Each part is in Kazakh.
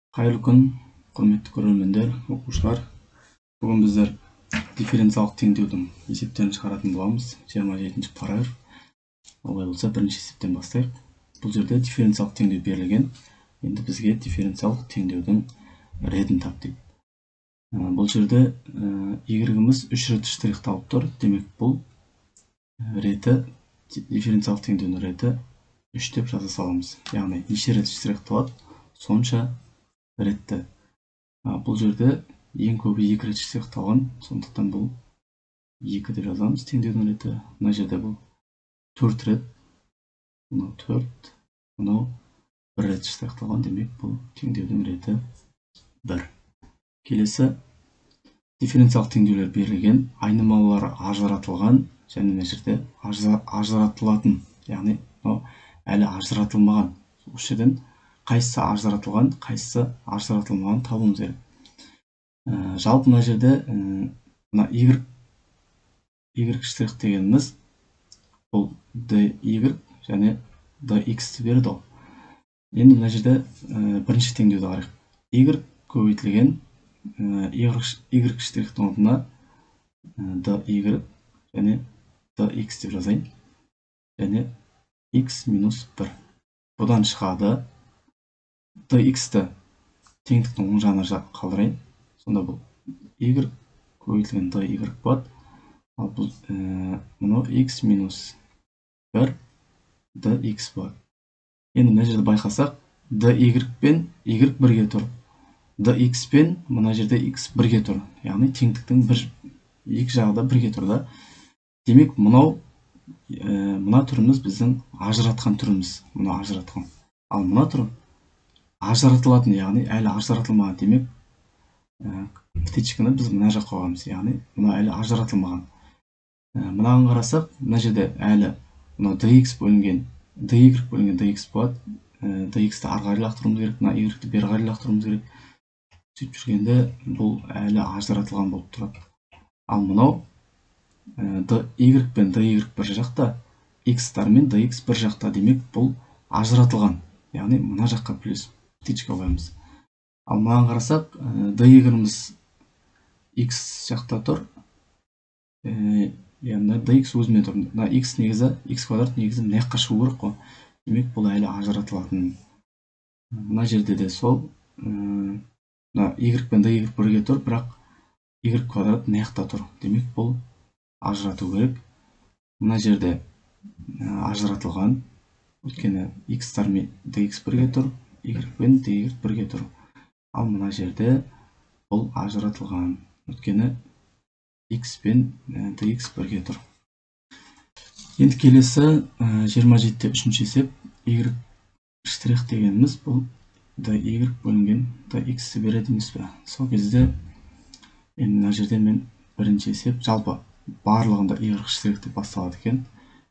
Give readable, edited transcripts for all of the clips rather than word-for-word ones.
Қайырлы күн, құрметті көрермендер, оқушылар. Бүгін біздер дифференциалдық теңдеудің есептерін шығаратын боламыз. 27-ші параграф. Олай болса, бірінші есептен бастайық. Бұл жерде дифференциалдық теңдеу берілген. Енді бізге дифференциалдық теңдеудің ретін тап дейді. Бұл жерде y-іміз 3 рет штрихталып тұр. Демек, бұл реті, дифференциалдық теңдеудің реті 3 деп жаза саламыз. Яғни, неше рет штрихталады, сонша ретті. Бұл жерде ең көбі 2 рет штрихталған, сондықтан бұл 2 деп жазамыз теңдеудің реті. Мына жерде бұл 4 рет, мынау 4, мынау 1 рет штрихталған, демек бұл теңдеудің реті 1. Келесі дифференциалдық теңдеулер берілген, айнымалылары ажыратылған, және мына жерде ажыратылатын, яғни әлі ажыратылмаған. Осы жерден қайсысы ажыратылған, қайсысы ажыратылмаған табуымыз керек. Жалпы мына жерде мына y штрих дегеніміз бұл dy және dx берді. Енді мына жерде бірінші теңдеуді қарайық. Y көбейтілген y штрихтің орнына dy және dx деп жазайын. Және x минус 1. Бұдан шығады dx-ті теңдіктің оң жағына қалдырайын. Сонда бұл y көбейтілген dy болады. Ал бұл мұны x минус 1 dx болады. Енді мына жерде байқасақ, dy пен y бірге тұр. dx пен мына жерде x бірге тұр. Яғни теңдіктің екі жағы да бірге тұр да. Демек, мына түріміз біздің ажыратқан түріміз. Мұны ажыратқан. Ал мына түрім ажыратылатын, яғни әлі ажыратылмаған. Демек, птичканы біз мына жаққа қойғанбыз, яғни мына әлі ажыратылмаған. Мынаған қарасақ, мына жерде әлі dx бөлінген dx болады. dx-ті ары қарай лақтыруымыз керек, мына y-ті бері қарай лақтыруымыз керек. Сөйтіп жүргенде бұл әлі ажыратылған болып тұрады. Ал мынау y пен dy бір жақта, x-тар мен dx бір жақта, демек бұл ажыратылған. Яғни мына жаққа плюс птичка қоямыз. Ал мынаған қарасақ, dy-іміз x жақта тұр. Яғни dx өзімен тұр. x квадрат негізі мына жаққа шығу керек қой. Демек, бұл әлі ажыратылатын. Мына жерде де сол, y пен dy бірге тұр, бірақ y квадрат мына жақта тұр. Демек, бұл ажырату керек. Мына жерде ажыратылған, өйткені x-тар мен dx бірге тұр, y пен dy бірге тұр. Ал мына жерде бұл ажыратылған, өйткені x пен dx бірге тұр. Енді келесі 27-те 3-ші есеп, y штрих дегеніміз бұл dy бөлінген dx-ті береді емес пе? Сол кезде мына жерде мен бірінші есеп, жалпы барлығында y штрих деп басталады екен.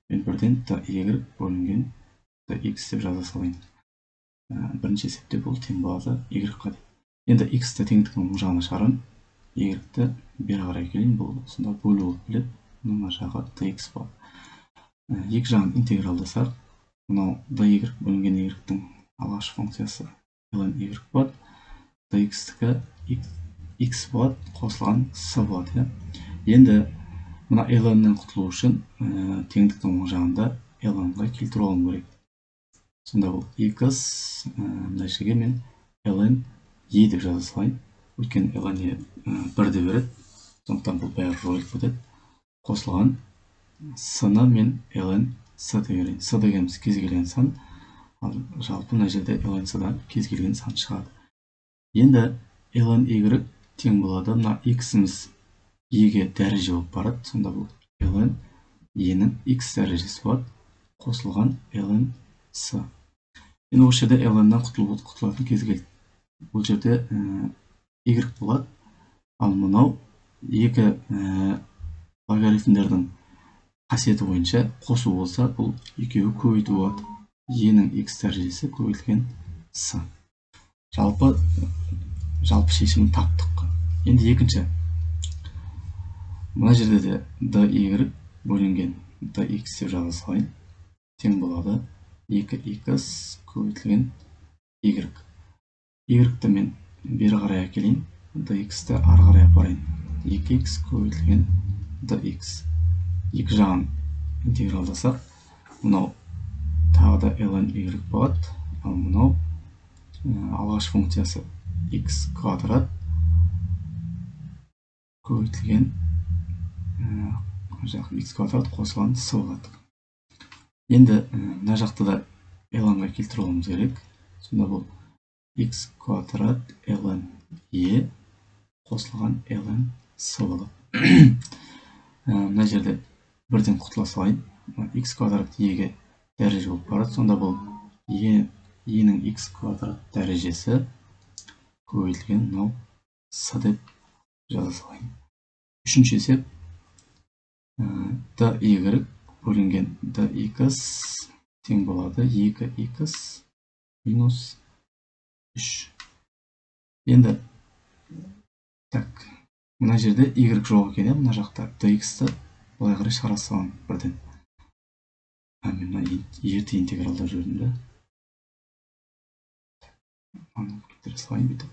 Мен бірден dy бөлінген dx деп жаза салайын. Бірінші есепте бұл тең болады y-қа дейді. Енді x-ті теңдіктің оң жағына шығарам, y-ті бері қарай келейін, бұл сонда бөлу болып келеді. Мына жағы dx болады. Екі жағын интегралдасақ, мынау dy бөлінген y-тің алғашқы функциясы ln y болады. dx-тікі x болады, қосылған s болады. Енді мына ln-нен құтылу үшін теңдіктің оң жағында ln-ға келтіру алуым керек. Сонда бұл x мына жерге мен ln e деп жаза салайын. Өйткені ln e 1 деп береді. Сондықтан бұл бәрі жойылып кетеді. Қосылған s-ны мен ln s деп берейін. S дегеніміз кез келген сан. Ал жалпы мына жерде ln s-дан кез келген сан шығады. Енді ln y тең болады. Мына x-іміз e-ге дәреже болып барады. Сонда бұл ln e-нің x дәрежесі болады. Қосылған ln s. Енді осы жерде ln-нан құтылатын кез келді. Бұл жерде y болады. Ал мынау екі логарифмдердің қасиеті бойынша қосу болса, бұл екеуі көбейту болады. E-нің x дәрежесі көбейтілген s. Жалпы шешімін таптық. Енді екінші. Мына жерде де dy бөлінген dx деп жаза салайын. Тең болады 2x көбейтілген y. y-ті мен бері қарай әкелейін, dx-ті ары қарай апарайын. 2x көбейтілген dx. Екі жағын интегралдасақ, мынау тағы да ln y болады. Ал мынау алғаш функциясы x квадрат көбейтілген x квадрат қосылған с болады. Енді мына жақты да ln-ға келтіруіміз керек. Сонда бұл x квадрат ln e қосылған ln с болады. Мына жерде бірден құтыла салайын. X квадрат e-ге дәреже болып барады. Сонда бұл e-нің x квадрат дәрежесі көбейтілген мынау с деп жаза салайын. Үшінші есеп dy бөлінген dx тең болады 2x минус 3. Енді мына жерде y жоқ екен, мына жақта dx-ті былай қарай шығара саламын бірден. Мен мына ерте интегралдап жүрдім да. Кетіре салайын бүйтіп.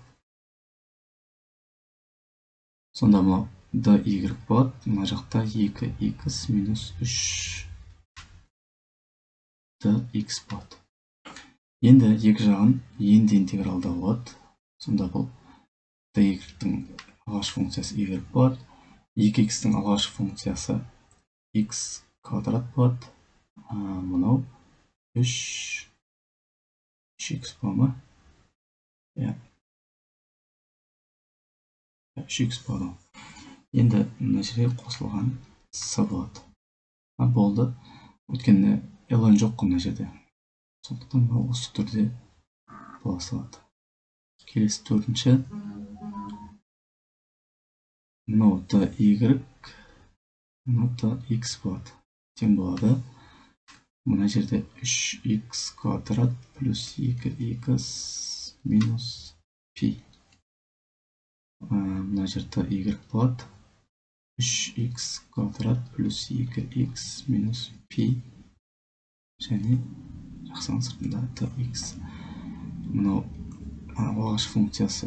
Сонда мынау dy болады, мына жақта 2x минус 3 dx болады. Енді екі жағын енді интегралда болады. Сонда бұл dy-дің алғаш функциясы y болады. 2x-дің алғаш функциясы x квадрат болады. Мынау 3x болады ма? 3x болады. Енді мына жерге қосылған с болады. Болды. Өткенде ln жоқ мына жерде. Сондықтан осы түрде бола салады. Келесі төртінші. Мынау dy, мынау dx болады. Тең болады. Мына жерде 3x квадрат плюс 2x минус пи. Мына жерде y болады. 3x квадрат плюс 2x минус пи. Және жақсының сыртында dx. Мынау алғаш функциясы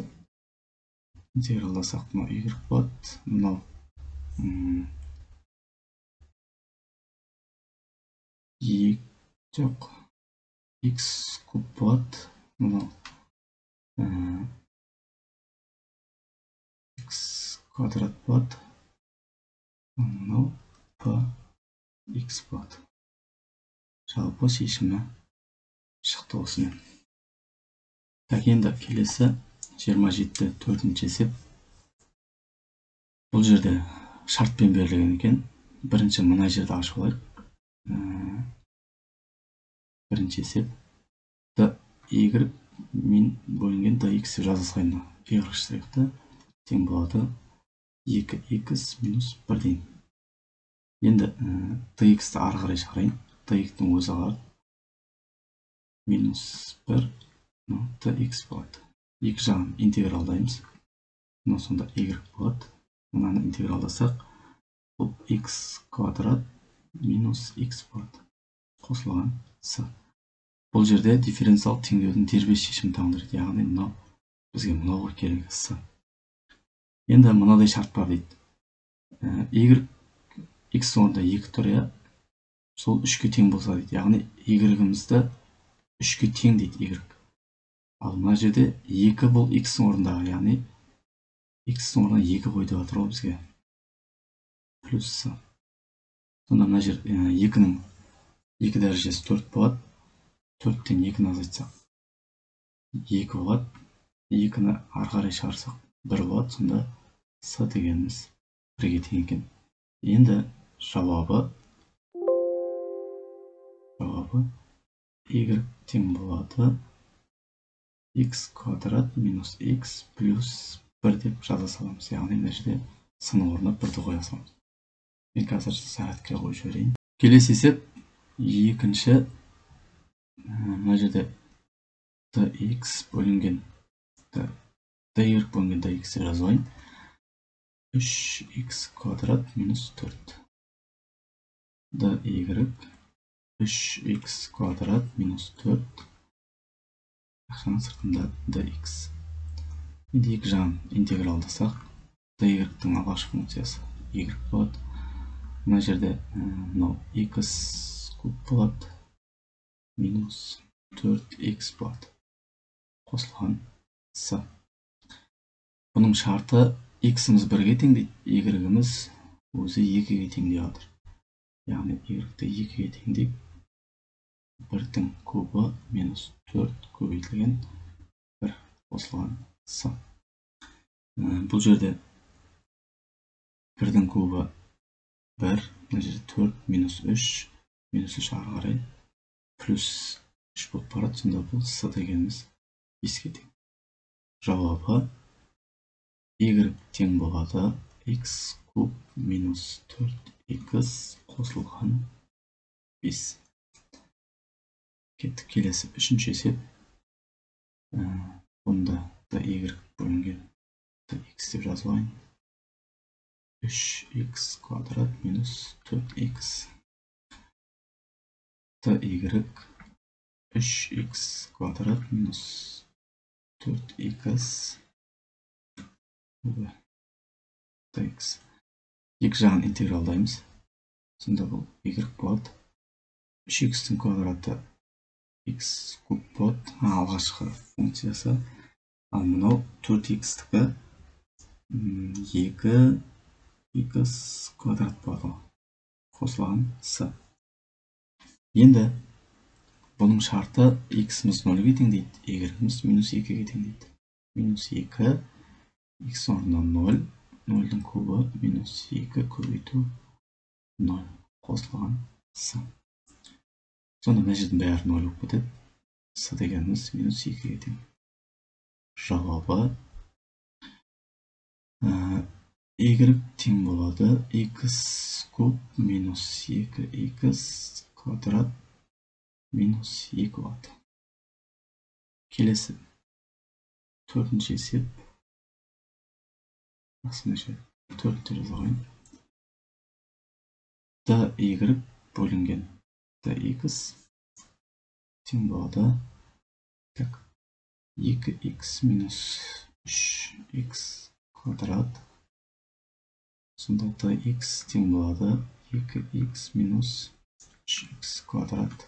интегралдасақ, мынау y болады. Мынау жоқ, x куб болады. Мынау x квадрат болады. Мынау x болады. Жалпы шешімі шықты осымен. Енді келесі 27 төртінші есеп. Бұл жерде шартпен берілген екен. Бірінші мына жерді ашып алайық. Бірінші есеп y мен бөлінген dx деп жаза салайын. y тең болады 2x минус 1 дейін. Енді dx-ті ары қарай шығарайын. dx-дің өзі қалады. Минус 1 dx болады. Екі жағын интегралдаймыз. Сонда y болады. Мынаны интегралдасақ, бұл x квадрат минус x болады. Қосылған с. Бұл жерде дифференциал теңдеудің дербес шешімін табыңдар. Яғни мынау бізге мынауға керек с. Енді мынадай шарт бар дейді. y x орнында 2 тұр, сол 3-ке тең болса дейді. Яғни y-імізді 3-ке тең дейді y. Ал мына жерде 2 бұл x орнындағы, яғни x орнына 2 қойды жатыр ғой бізге. Плюс с. Сонда мына жер 2-нің 2 дәрежесі 4 болады. 4-тен 2-ні азайтсақ 2 болады. 2-ні ары қарай шығарсақ 1 болады. Сонда с дегеніміз 1-ге тең екен. Енді жауабы y тең болады x квадрат минус x плюс 1 деп жаза саламыз. Яғни мына жерде с-ның орнына 1-ді қоя саламыз. Мен қазір сағатқа қойып жіберейін. Келесі есеп екінші. Мына жерде dx бөлінген dy бөлінген dx деп жазайын. 3x квадрат минус 4. dy 3x квадрат минус 4. Ақшаның сыртында dx. енді екі жағын интегралдасақ, dy-тің алғашқы функциясы y болады. Мына жерде мынау x куб болады, минус 4x болады. Қосылған с. Бұның шарты x-іміз 1-ге тең дейді, y-іміз өзі 2-ге тең деп жатыр. Яғни y-ті 2-ге тең дейік. 1-тің кубы минус 4 көбейтілген 1 қосылған с. Бұл жерде 1-дің кубы 1, мына жерде 4 минус 3, минус 3 ары қарай плюс 3 болып барады. Сонда бұл с дегеніміз 5-ге тең. Жауабы y тең болады x куб минус 4x қосылған 5. Кеттік келесі үшінші есеп. Бұнда y бөлінген x деп жазып алайын. 3x квадрат минус 4x. dy 3x квадрат минус 4x. dx. Екі жағын интегралдаймыз. Сонда бұл y болады. 3x-тің квадраты x куб болады. Алғашқы функциясы. Ал мынау 4x-тікі 2x квадрат болады. Қосылған с. Енді бұның шарты x-іміз 0-ге тең дейді, y-іміз минус 2-ге тең дейді. Минус 2, x орнына 0, 0-дің кубы минус 2 көбейту 0 қосылған с. Сонда мына жердің бәрі 0 болып кетеді. С дегеніміз минус 2-ге тең. Жауабы y тең болады x куб минус 2x квадрат минус 2 болады. Келесі төртінші есеп. Төртті жазайын. dy бөлінген dx тең болады 2x минус 3x квадрат. Сонда dx тең болады 2x минус 3x квадрат.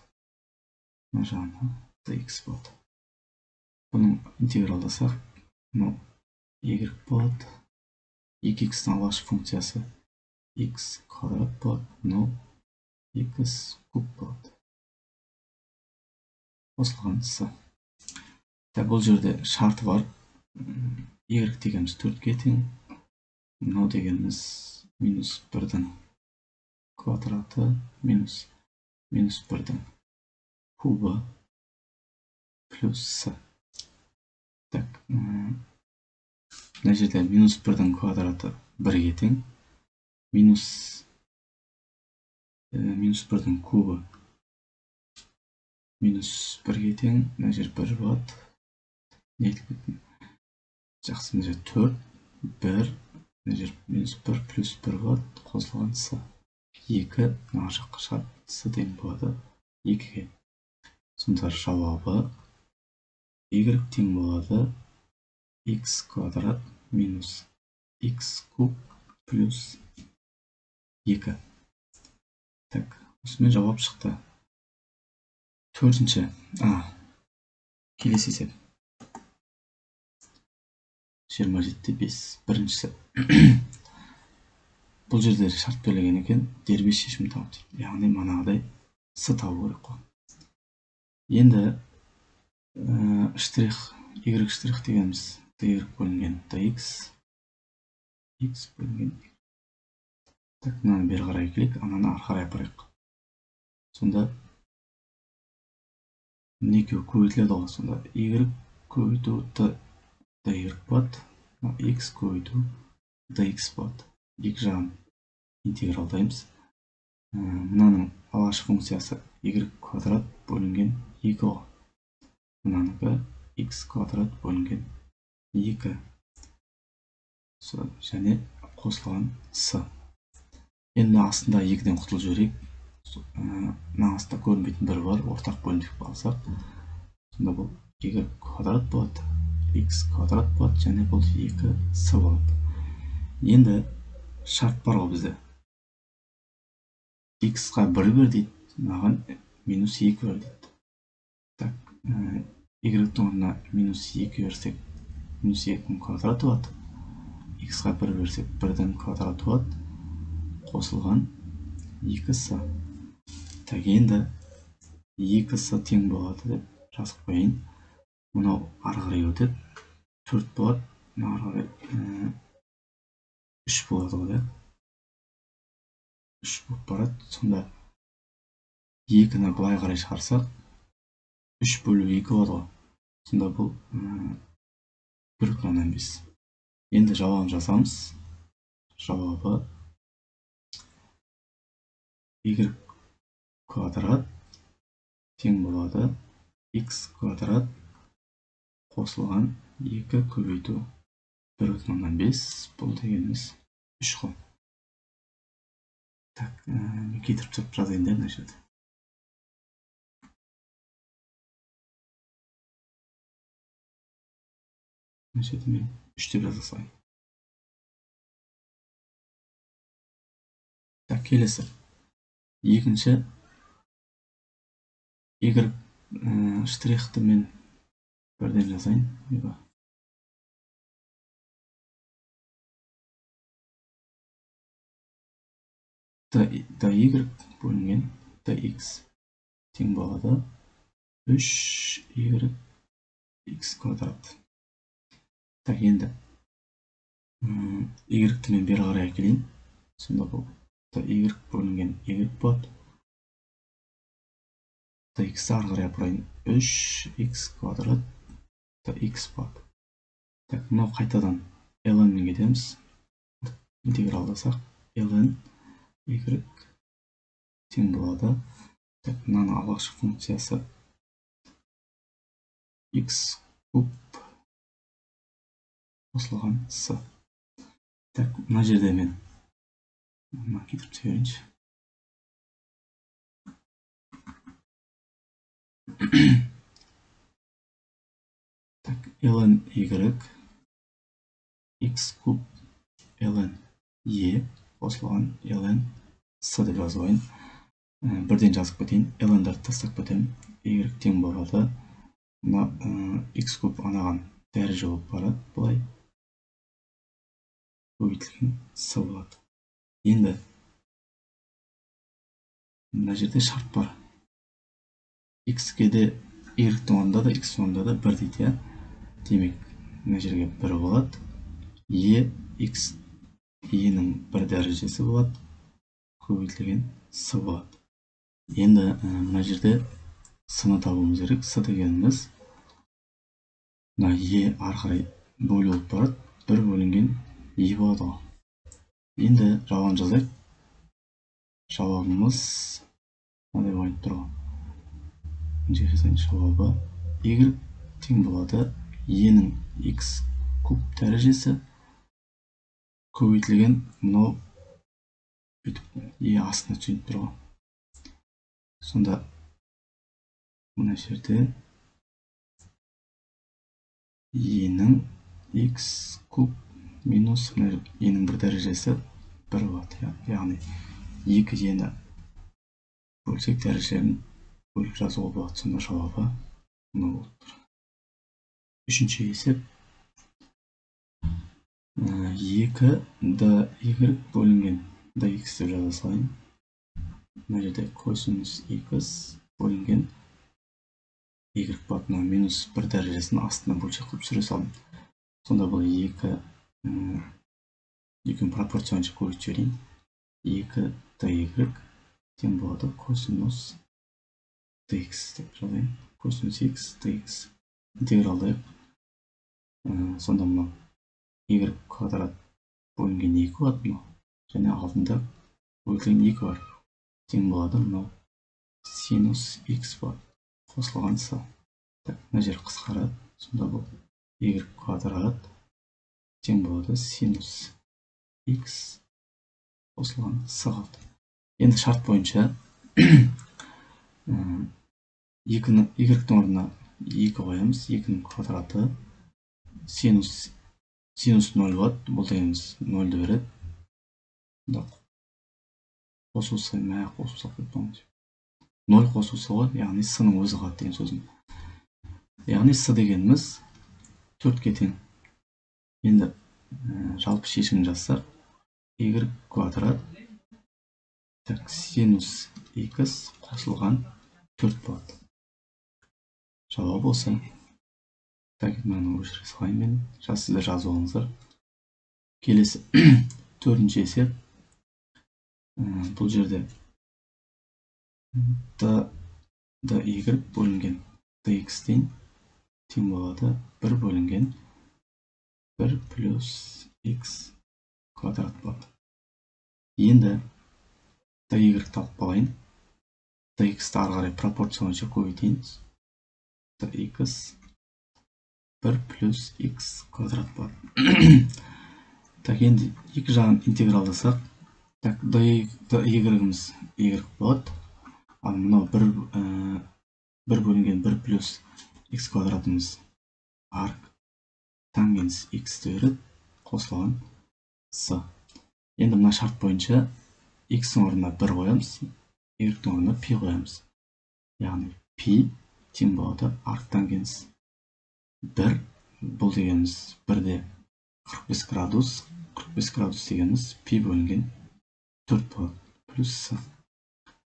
Мына жағына dx болады. Бұның интегралдасақ, мынау y болады. 2x-тің алғашқы функциясы x квадрат болады. Мынау x куб болады. Қосылған с. Бұл жерде шарты бар. y дегеніміз 4-ге тең. Мынау дегеніміз минус 1-дің квадраты минус 1-дің кубы плюс с. Мына жерде минус 1-дің квадраты 1-ге тең. Минус 1-дің кубы минус 1-ге тең. Мына жер 1 болады. Жақсы, мына жер 4, 1, мына жер минус 1 плюс 1 болады. Қосылған с. 2 мына жаққа шығады. С тең болады 2-ге. Сонда жауабы y тең болады x квадрат минус x куб плюс 2. Осымен жауап шықты. Төртінші. Келесі есеп. 27-5. Біріншісі. Бұл жерде шарт берілген екен, дербес шешім тауып дейді. Яғни манағыдай с табу керек қой. Енді штрих, y штрих дегеніміз dy бөлінген dx, x бөлінген. Мынаны бері қарай келейік, ананы ары қарай апарайық. Сонда міне екеуі көбейтіледі ғой. Сонда y көбейту dy болады, x көбейту dx болады. Екі жағын интегралдаймыз. Мынаның алғашқы функциясы y квадрат бөлінген 2 ғой. Мынаныкі x квадрат бөлінген 2. Және қосылған с. Енді астында 2-ден құтылып жіберейік. Мына астында көрінбейтін 1 бар, ортақ бөлініп қалсақ. Сонда бұл y квадрат болады. x квадрат болады, және бұл 2s болады. Енді шарт бар ғой бізде. X-қа 1 бер дейді, маған минус 2 бер дейді. Так, y-тің орнына минус 2 берсек, минус 2-дің квадраты болады. X-қа 1 берсек, 1-дің квадраты болады. Қосылған 2s. Так, енді 2s тең болады деп жазып қойайын. Мынау ары қарай өтеді. 4 болады. Ары қарай 3 болады ғой, 3 болып барады. Сонда 2-ні былай қарай шығарсақ, 3 бөлу 2 болады ғой. Сонда бұл 1,5. Енді жауабын жазамыз. Жауабы y квадрат тең болады x квадрат қосылған 2 көбейту 1,5. Бұл дегеніміз 3 қой. Так, мен кетіріп түсіп жазайын да мына жерде. Мына жерде мен 3 деп жаза салайын. Так, келесі. Екінші y штрихты мен бірден жазайын. y бөлінген x тең болады 3y x квадрат. Так, енді y-ті мен бері қарай әкелейін. Сонда бұл y бөлінген y болады. X-ті ары қарай апарайын. 3x квадрат x болады. Так, мынау қайтадан ln-мен кетеміз. Интегралдасақ, ln y тең болады. Так, мынаны алғашқы функциясы x куб қосылған s. Так, мына жерде мен кетіріп жіберейінші. Так, ln y x куб ln e қосылған ln s деп жазып алайын. Бірден жазып кетейін. ln-дарды тастап кетемін. y тең болады. Мына x куб анаған дәреже болып барады. Бұлай көбейтілген s болады. Енді мына жерде шарт бар. X-ке де y-тің орнында да x-тің орнында да 1 дейді. Демек, мына жерге 1 болады. e-ның 1 дәрежесі болады. Көбейтілген s болады. Енді мына жерде s-ны табуымыз керек. S дегеніміз мына e ары қарай бөлу болып барады. 1 бөлінген e болады ғой. Енді жауабын жазайық. Жауабымыз мынандай болып тұр ғой. Жауабы y тең болады e-ның x куб дәрежесі көбейтілген мынау e астына түсіп тұр ғой. Сонда мына жерде e-ның x куб минус e-ның 1 дәрежесі 1 болады. Яғни 2 e-ні бөлсек дәрежелерін бөліп жазуға болады. Сонда жауабы мынау болып тұр. Үшінші есеп 2 dy бөлінген dx деп жаза салайын. Мына жерде косинус x бөлінген y болады. Минус 1 дәрежесін астына бөлшек қылып түсіре салдым. Сонда бұл 2 пропорционалынша көбейтіп жіберейін. 2 dy тең болады косинус dx деп жазайын. Косинус x dx интегралдайық. Сонда мынау y квадрат бөлінген 2 болады. Және алдында бөлінген 2 бар. Тең болады мынау синус x болады. Қосылған s. Мына жер қысқарады. Сонда бұл y квадрат тең болады синус x қосылған s қалды. Енді шарт бойынша y-ның орнына 2 қоямыз. 2-ның квадраты синус 0 болады. Бұл дегеніміз 0-ді береді. Қосылса, қосылса қойып 0 қосылса ғой, яғни с-ның өзі қалады деген сөзім. Яғни с дегеніміз 4-ке тең. Енді жалпы шешімін жазсақ, y квадрат синус x қосылған 4 болады. Жауап осы. Мынаны өшіре салайын мен. Сіздер жазып алыңыздар. Келесі 4-ші есеп. Бұл жерде dy бөлінген dx тең болады 1 бөлінген 1 плюс x квадрат болады. Енді dy тауып алайын. dx-ті ары қарай пропорционалға көбейтейін. dx 1 плюс x квадрат болады. Енді екі жағын интегралдасақ, dy-іміз y болады. Ал мынау 1 бөлінген 1 плюс x квадратымыз арк тангенс x-ті береді, қосылған с. Енді мына шарт бойынша x-ің орнына 1 қоямыз, y-дің орнына пи қоямыз. Яғни пи тең болады арк тангенс 1. Бұл дегеніміз 1-де 45 градус. 45 градус дегеніміз пи бөлінген 4 болады. Плюс с.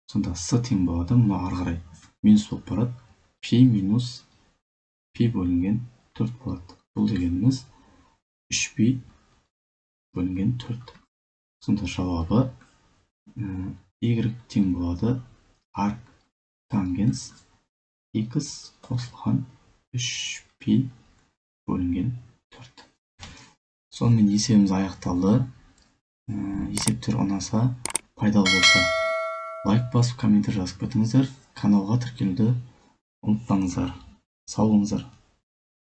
Сонда с тең болады. Мұны ары қарай минус болып барады. Пи минус пи бөлінген 4 болады. Бұл дегеніміз 3пи бөлінген 4. Сонда жауабы y тең болады арк тангенс x қосылған 3пи бөлінген 4. Сонымен есебіміз аяқталды. Есептер ұнаса, пайдалы болса, лайк басып, комментарий жазып кетіңіздер. Каналға тіркелуді ұмытпаңыздар. Сау болыңыздар.